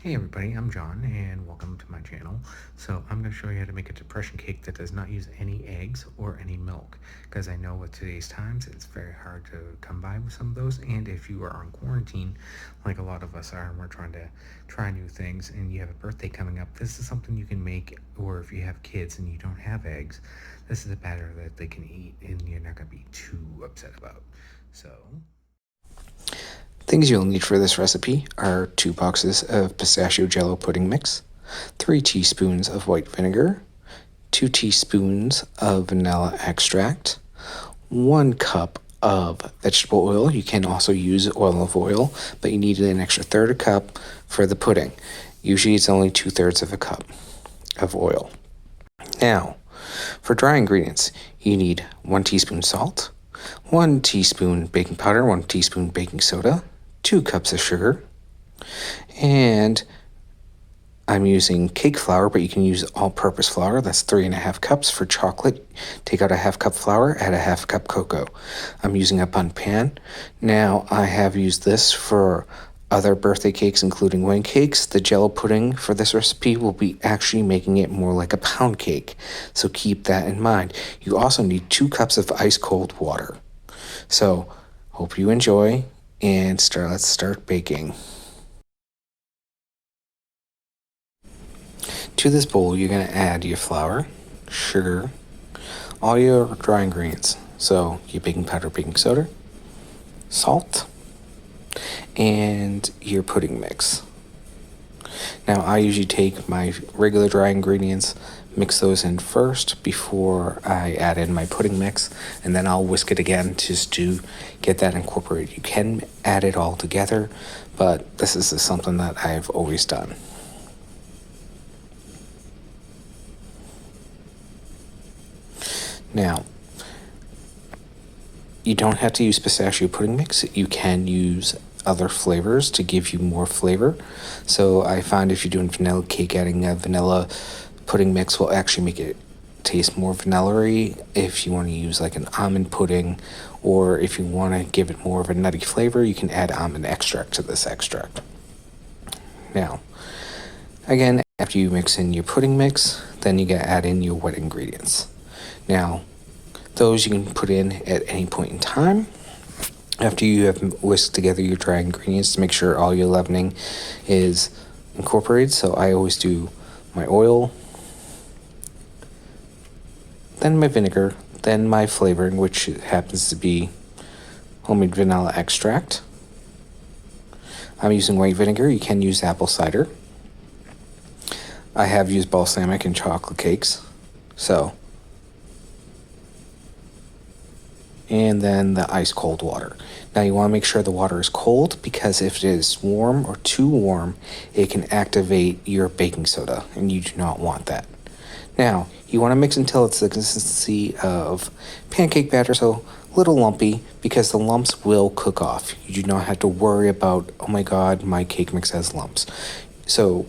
Hey everybody, I'm John and welcome to my channel. So I'm going to show you how to make a depression cake that does not use any eggs or any milk, because I know with today's times it's very hard to come by with some of those, and if you are on quarantine like a lot of us are and we're trying to try new things and you have a birthday coming up, this is something you can make. Or if you have kids and you don't have eggs, this is a batter that they can eat and you're not going to be too upset about. So Things you'll need for this recipe are 2 boxes of pistachio jello pudding mix, 3 teaspoons of white vinegar, 2 teaspoons of vanilla extract, 1 cup of vegetable oil. You can also use olive oil, but you need an extra third a cup for the pudding. Usually it's only 2/3 of a cup of oil. Now, for dry ingredients, you need 1 teaspoon salt, 1 teaspoon baking powder, 1 teaspoon baking soda, 2 cups of sugar, and I'm using cake flour, but you can use all-purpose flour. That's 3.5 cups. For chocolate, take out a 1/2 cup flour, add a 1/2 cup cocoa. I'm using a bundt pan. Now, I have used this for other birthday cakes, including wedding cakes. The jello pudding for this recipe will be actually making it more like a pound cake, so keep that in mind. You also need 2 cups of ice-cold water. So, hope you enjoy, and let's start baking. To this bowl, you're going to add your flour, sugar, all your dry ingredients. So, your baking powder, baking soda, salt, and your pudding mix. Now, I usually take my regular dry ingredients, mix those in first before I add in my pudding mix, and then I'll whisk it again just to get that incorporated. You can add it all together, but this is something that I've always done. Now, you don't have to use pistachio pudding mix. You can use other flavors to give you more flavor. So I find if you're doing vanilla cake, adding a vanilla pudding mix will actually make it taste more vanilla-y. If you want to use like an almond pudding, or if you want to give it more of a nutty flavor, you can add almond extract to this extract. Now, again, after you mix in your pudding mix, then you gotta add in your wet ingredients. Now, those you can put in at any point in time after you have whisked together your dry ingredients to make sure all your leavening is incorporated. So I always do my oil, then my vinegar, then my flavoring, which happens to be homemade vanilla extract. I'm using white vinegar. You can use apple cider. I have used balsamic in chocolate cakes. And then the ice cold water. Now you want to make sure the water is cold, because if it is warm or too warm, it can activate your baking soda, and you do not want that. Now, you want to mix until it's the consistency of pancake batter, so a little lumpy, because the lumps will cook off. You do not have to worry about, oh my god, my cake mix has lumps. So,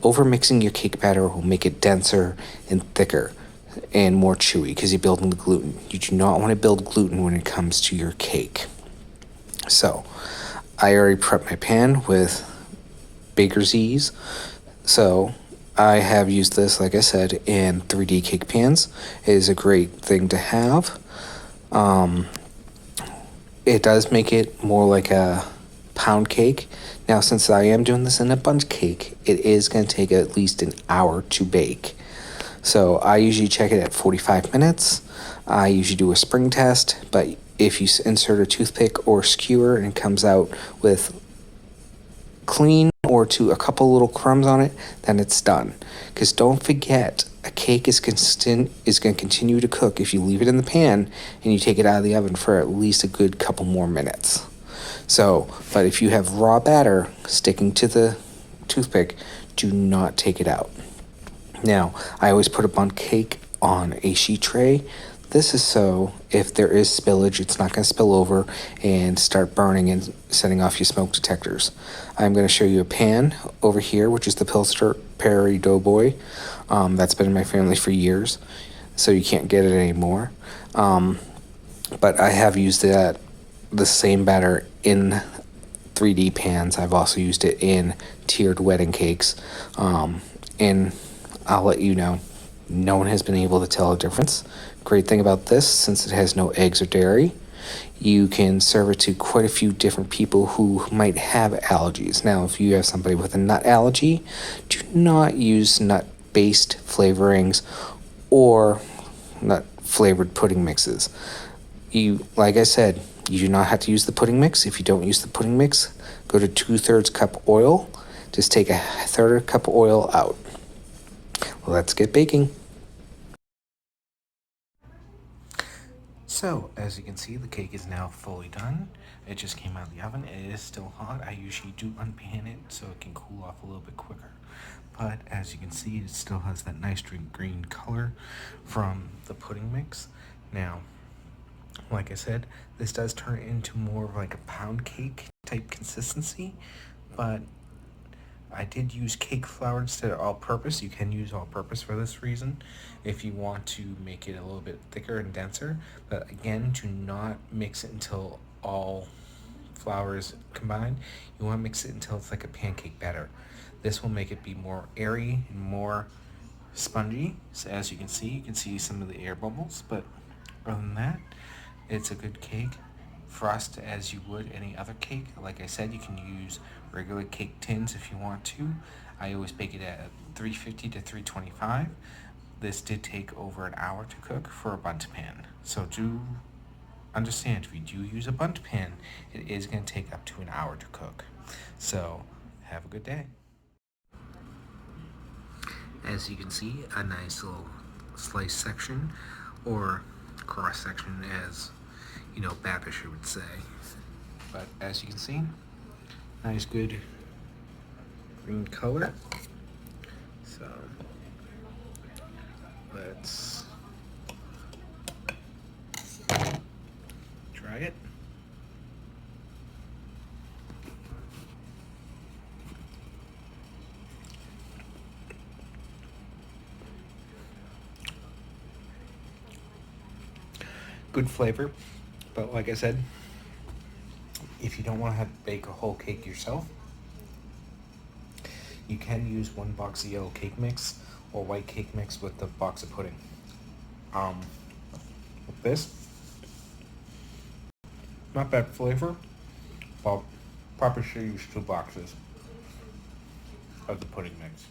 over mixing your cake batter will make it denser and thicker and more chewy, because you're building the gluten. You do not want to build gluten when it comes to your cake. So, I already prepped my pan with baker's ease. So, I have used this, like I said, in 3D cake pans. It is a great thing to have. It does make it more like a pound cake. Now, since I am doing this in a bundt cake, it is going to take at least an hour to bake. So I usually check it at 45 minutes. I usually do a spring test, but if you insert a toothpick or skewer and it comes out with clean or to a couple little crumbs on it, then it's done. Because don't forget, a cake is going to continue to cook if you leave it in the pan and you take it out of the oven for at least a good couple more minutes. So, but if you have raw batter sticking to the toothpick, do not take it out. Now, I always put a bundt cake on a sheet tray. This is so if there is spillage, it's not going to spill over and start burning and setting off your smoke detectors. I'm going to show you a pan over here, which is the Pillsbury Doughboy. That's been in my family for years, so you can't get it anymore. But I have used the same batter in 3D pans. I've also used it in tiered wedding cakes. And I'll let you know, no one has been able to tell a difference. Great thing about this, since it has no eggs or dairy, you can serve it to quite a few different people who might have allergies. Now, if you have somebody with a nut allergy, do not use nut-based flavorings or nut-flavored pudding mixes. Like I said, you do not have to use the pudding mix. If you don't use the pudding mix, go to 2/3 cup oil. Just take a third cup oil out. Let's get baking. So, as you can see, the cake is now fully done. It just came out of the oven. It is still hot. I usually do unpan it so it can cool off a little bit quicker. But as you can see, it still has that nice green color from the pudding mix. Now, like I said, this does turn into more of like a pound cake type consistency, but I did use cake flour instead of all-purpose. You can use all-purpose for this reason if you want to make it a little bit thicker and denser. But again, do not mix it until all flour is combined. You want to mix it until it's like a pancake batter. This will make it be more airy and more spongy. So as you can see some of the air bubbles. But other than that, it's a good cake. Frost as you would any other cake. Like I said, you can use regular cake tins if you want to. I always bake it at 350 to 325. This did take over an hour to cook for a bundt pan. So do understand, if you do use a bundt pan, it is going to take up to an hour to cook. So have a good day. As you can see, a nice little slice section, or cross section as Babish would say. But as you can see, nice good green color. So let's try it. Good flavor, but like I said, if you don't want to have to bake a whole cake yourself, you can use one box of yellow cake mix or white cake mix with the box of pudding. With this, not bad flavor, but probably should use 2 boxes of the pudding mix.